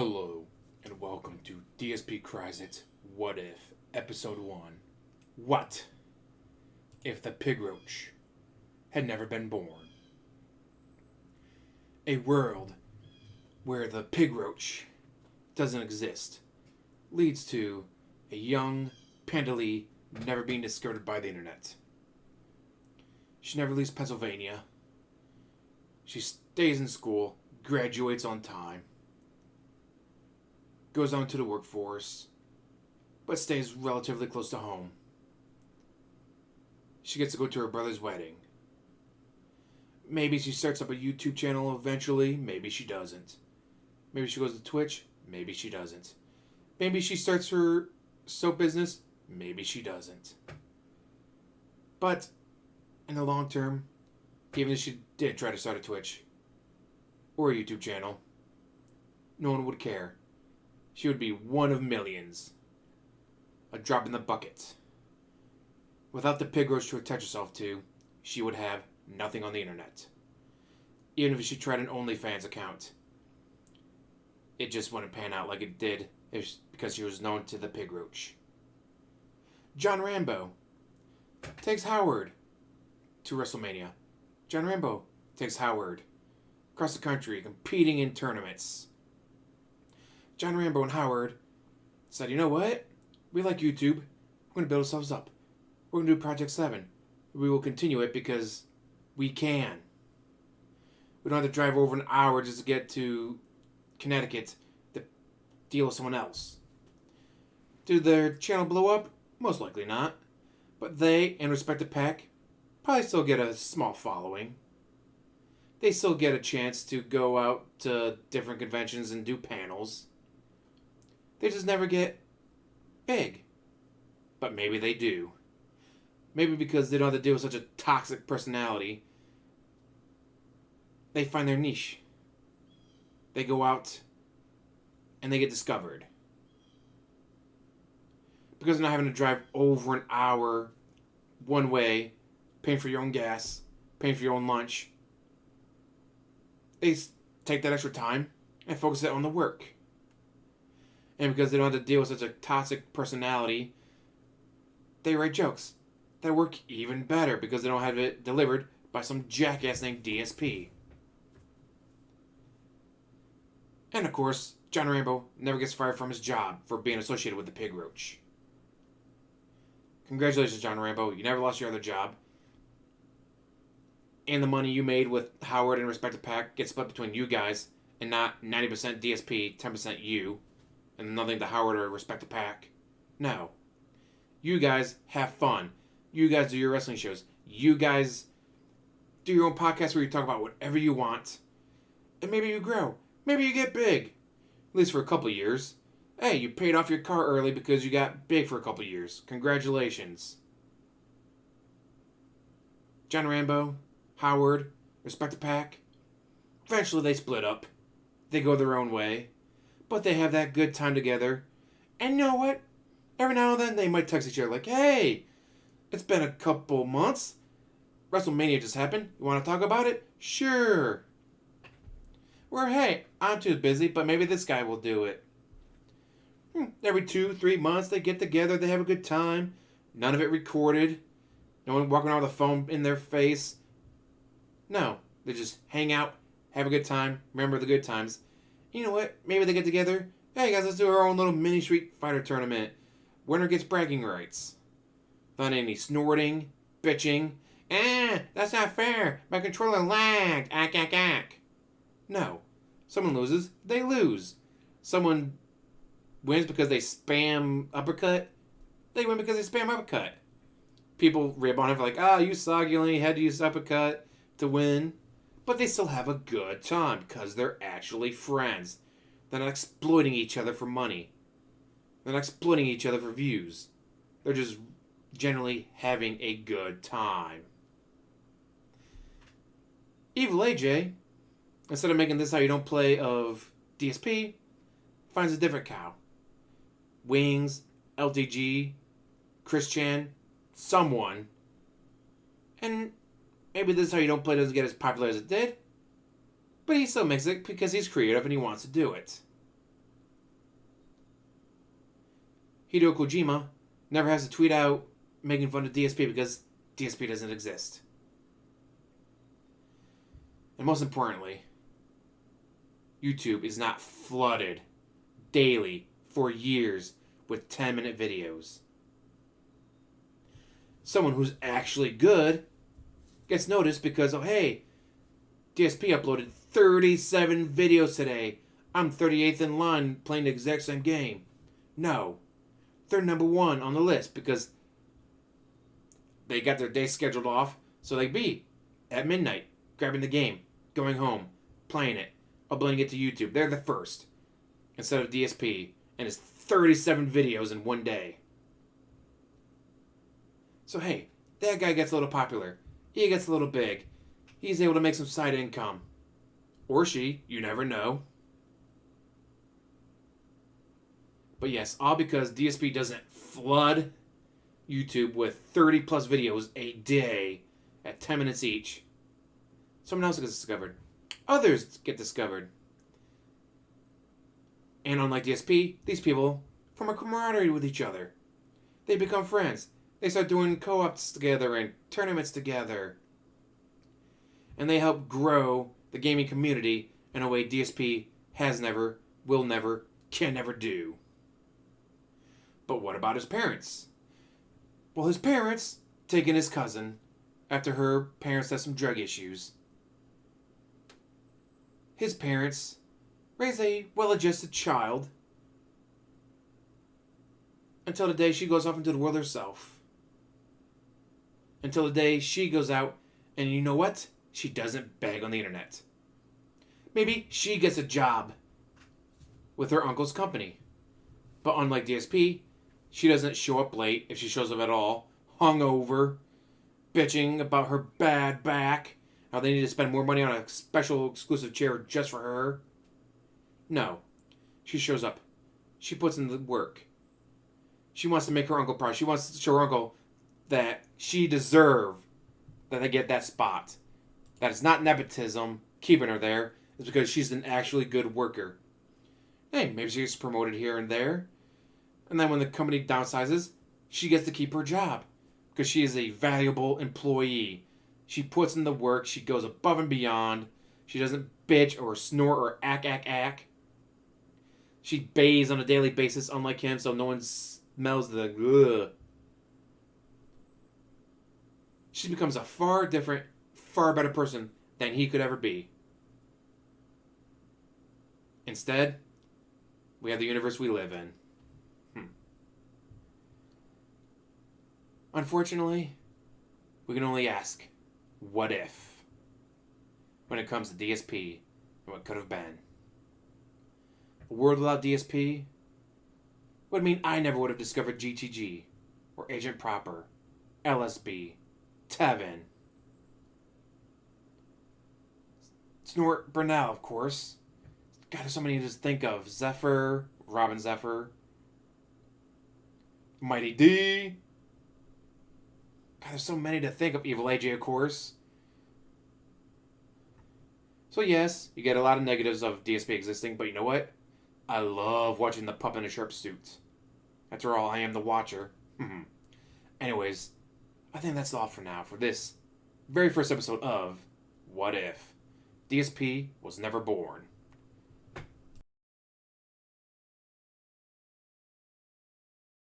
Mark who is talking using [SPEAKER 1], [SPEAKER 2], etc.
[SPEAKER 1] Hello, and welcome to DSP Cries It What If, Episode 1. What if the pig roach had never been born? A world where the pig roach doesn't exist leads to a young Pandalee never being discovered by the internet. She never leaves Pennsylvania. She stays in school, graduates on time, goes on to the workforce, but stays relatively close to home. She gets to go to her brother's wedding. Maybe she starts up a YouTube channel eventually, maybe she doesn't. Maybe she goes to Twitch, maybe she doesn't. Maybe she starts her soap business, maybe she doesn't. But in the long term, even if she did try to start a Twitch or a YouTube channel, no one would care. She would be one of millions. A drop in the bucket. Without the pig roach to attach herself to, she would have nothing on the internet. Even if she tried an OnlyFans account, it just wouldn't pan out like it did because she was known to the pig roach. John Rambo takes Howard to WrestleMania. John Rambo takes Howard across the country competing in tournaments. John Rambo and Howard said, you know what? We like YouTube. We're going to build ourselves up. We're going to do Project 7. We will continue it because we can. We don't have to drive over an hour just to get to Connecticut to deal with someone else. Did their channel blow up? Most likely not. But they, and respective pack, probably still get a small following. They still get a chance to go out to different conventions and do panels. They just never get big. But maybe they do. Maybe because they don't have to deal with such a toxic personality, they find their niche. They go out and they get discovered. Because they're not having to drive over an hour one way, paying for your own gas, paying for your own lunch. They take that extra time and focus it on the work. And because they don't have to deal with such a toxic personality, they write jokes that work even better because they don't have it delivered by some jackass named DSP. And of course, John Rambo never gets fired from his job for being associated with the pig roach. Congratulations, John Rambo. You never lost your other job. And the money you made with Howard and respective pack gets split between you guys and not 90% DSP, 10% you. And nothing to Howard or respect the pack. No. You guys have fun. You guys do your wrestling shows. You guys do your own podcast where you talk about whatever you want. And maybe you grow. Maybe you get big. At least for a couple years. Hey, you paid off your car early because you got big for a couple years. Congratulations. John Rambo, Howard, respect the pack. Eventually they split up. They go their own way. But they have that good time together. And you know what? Every now and then they might text each other like, hey, it's been a couple months. WrestleMania just happened. You want to talk about it? Sure. Or hey, I'm too busy, but maybe this guy will do it. Every 2-3 months they get together. They have a good time. None of it recorded. No one walking around with a phone in their face. No. They just hang out, have a good time, remember the good times. You know what? Maybe they get together. Hey guys, let's do our own little mini Street Fighter tournament. Winner gets bragging rights. Not any snorting, bitching. That's not fair. My controller lagged. Ack, ack, ack. No. Someone loses, they lose. Someone wins because they spam uppercut. They win because they spam uppercut. People rib on it like, you suck. You only had to use uppercut to win. But they still have a good time because they're actually friends. They're not exploiting each other for money. They're not exploiting each other for views. They're just generally having a good time. Evil AJ, instead of making this how you don't play of DSP, finds a different cow. Wings, LTG, Chris Chan, someone. And maybe this is how you don't play doesn't get as popular as it did. But he still makes it because he's creative and he wants to do it. Hideo Kojima never has to tweet out making fun of DSP because DSP doesn't exist. And most importantly, YouTube is not flooded daily for years with 10-minute videos. Someone who's actually good gets noticed because, oh hey, DSP uploaded 37 videos today. I'm 38th in line playing the exact same game. No. They're number one on the list because they got their day scheduled off, so they'd be at midnight, grabbing the game, going home, playing it, uploading it to YouTube. They're the first, instead of DSP and his 37 videos in one day. So hey, that guy gets a little popular. He gets a little big. He's able to make some side income. Or she, you never know. But yes, all because DSP doesn't flood YouTube with 30 plus videos a day at 10 minutes each. Someone else gets discovered. Others get discovered. And unlike DSP, these people form a camaraderie with each other. They become friends. They start doing co-ops together and tournaments together. And they help grow the gaming community in a way DSP has never, will never, can never do. But what about his parents? Well, his parents taking his cousin after her parents had some drug issues. His parents raise a well-adjusted child until the day she goes off into the world herself. Until the day she goes out and you know what? She doesn't beg on the internet. Maybe she gets a job with her uncle's company. But unlike DSP, she doesn't show up late, if she shows up at all, hungover, bitching about her bad back, how they need to spend more money on a special exclusive chair just for her. No. She shows up. She puts in the work. She wants to make her uncle proud. She wants to show her uncle that she deserves that they get that spot. That it's not nepotism keeping her there. It's because she's an actually good worker. Hey, maybe she gets promoted here and there. And then when the company downsizes, she gets to keep her job. Because she is a valuable employee. She puts in the work. She goes above and beyond. She doesn't bitch or snort or ack. She bathes on a daily basis, unlike him, so no one smells the ugh. She becomes a far different, far better person than he could ever be. Instead, we have the universe we live in. Unfortunately, we can only ask, what if? When it comes to DSP and what could have been. A world without DSP would mean I never would have discovered GTG, or Agent Proper, LSB, Tevin, Snort Burnell, of course. God, there's so many to just think of. Zephyr, Robin Zephyr, Mighty D. God, there's so many to think of. Evil AJ, of course. So yes, you get a lot of negatives of DSP existing, but you know what? I love watching the pup in a sharp suit. After all, I am the watcher. Anyways, I think that's all for now for this very first episode of What If? DSP was never born.